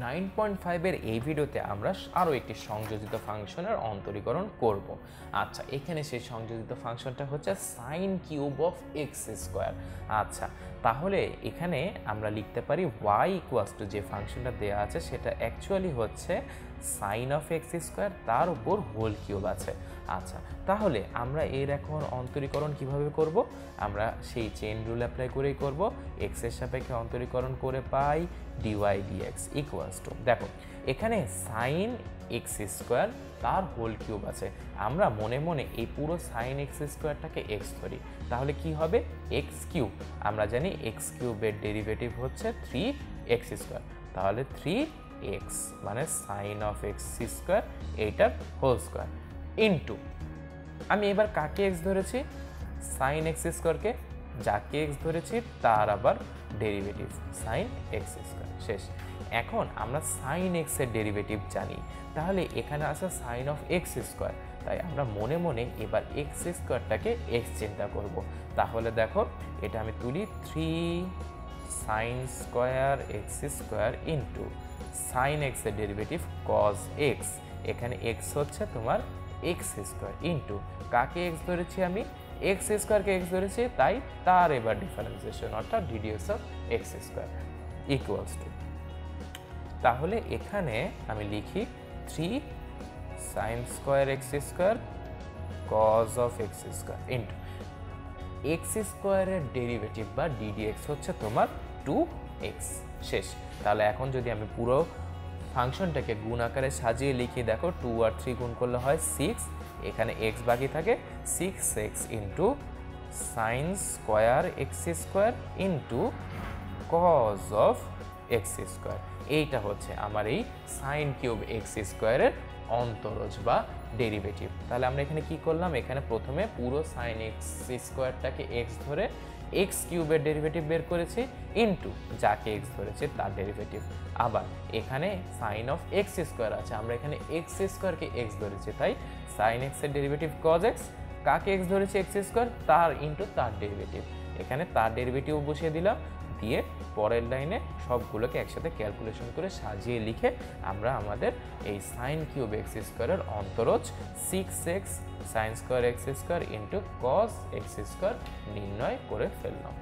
9.5 এর এই ভিডিওতে আমরা আরও একটি সংযোজিত ফাংশনের অন্তরীকরণ করব। আচ্ছা, এখানে সেই সংযোজিত ফাংশনটা হচ্ছে sine cube of x square. আচ্ছা, তাহলে এখানে আমরা লিখতে পারি y ইকুয়ালস টু যে ফাংশনটা দেওয়া আছে সেটা অ্যাকচুয়ালি হচ্ছে সাইন অফ এক্স স্কোয়ার, তার উপর হোল কিউব আছে। আচ্ছা, তাহলে আমরা এর এখন অন্তরীকরণ কিভাবে করব? আমরা সেই চেইন রুল অ্যাপ্লাই করেই করব। এক্স এর সাপেক্ষে অন্তরীকরণ করে পাই ডিওয়াই ডিএক্স ইকুয়ালস টু, দেখো এখানে সাইন এক্স স্কোয়ার তার হোল কিউব আছে। আমরা মনে মনে এই পুরো সাইন এক্স স্কোয়ারটাকে এক্স ধরি, তাহলে কি হবে? X cube. আমরা জানি এক্স কিউবের ডেরিভেটিভ হচ্ছে 3x স্কোয়ার, তাহলে 3x মানে সাইন অফ এক্স স্কোয়ার এইটার হোল স্কোয়ার ইন্টু, আমি এবার কাকে এক্স ধরেছি? সাইন এক্স স্কোয়ারকে। যাকে এক্স ধরেছি তার আবার ডেরিভেটিভ সাইন এক্স স্কোয়ার। শেষ। এখন আমরা সাইন এক্স এর ডেরিভেটিভ জানি, তাহলে এখানে আছে সাইন অফ এক্স স্কোয়ার, তাই আমরা মনে মনে এবার এক্স স্কোয়ারটাকে এক্স চিন্তা করব। তাহলে দেখো এটা আমি তুলি 3 sine square x square into sine x এর ডেরিভেটিভ কজ এক্স, এখানে এক্স হচ্ছে তোমার এক্স স্কোয়ার ইন্টু কাকে এক্স ধরেছি? আমি এক্স স্কোয়ারকে এক্স ধরেছি, তাই তার এবার ডিফারেন্সিয়েশন অর্থাৎ ddx of x square equals to, তাহলে এখানে আমি লিখি 3 sine square x square cos of x square into x স্কোয়ারের ডেরিভেটিভ বা ডিডিএক্স হচ্ছে তোমার 2x। শেষ। তাহলে এখন যদি আমি পুরো ফাংশনটাকে গুণ আকারে সাজিয়ে লিখি, দেখো 2 আর 3 গুণ করলে হয় 6, এখানে x বাকি থাকে 6x into sine square x square into cos of x square. এইটা হচ্ছে আমার এই সাইন কিউব এক্স স্কোয়ারের অন্তরজ বা ডেরিভেটিভ। তাহলে আমরা এখানে কি করলাম? এখানে প্রথমে পুরো সাইন এক্স স্কোয়ারটাকে এক্স ধরে এক্স কিউবের ডেরিভেটিভ বের করেছি ইন্টু যাকে এক্স ধরেছে তার ডেরিভেটিভ। আবার এখানে সাইন অফ এক্স স্কোয়ার আছে, আমরা এখানে এক্স স্কোয়ারকে এক্স ধরেছি, তাই সাইন এক্স এর ডেরিভেটিভ কজ এক্স, কাকে এক্স ধরেছে এক্স স্কোয়ার, তার ইন্টু তার ডেরিভেটিভ। এখানে তার ডেরিভেটিভ বসিয়ে দিলাম, দিয়ে পরের লাইনে সবগুলোকে একসাথে ক্যালকুলেশন করে সাজিয়ে লিখে আমরা আমাদের এই সাইন কিউব এক্স স্কোয়ারের অন্তরজ 6x sine square x square into cos x square নির্ণয় করে ফেললাম।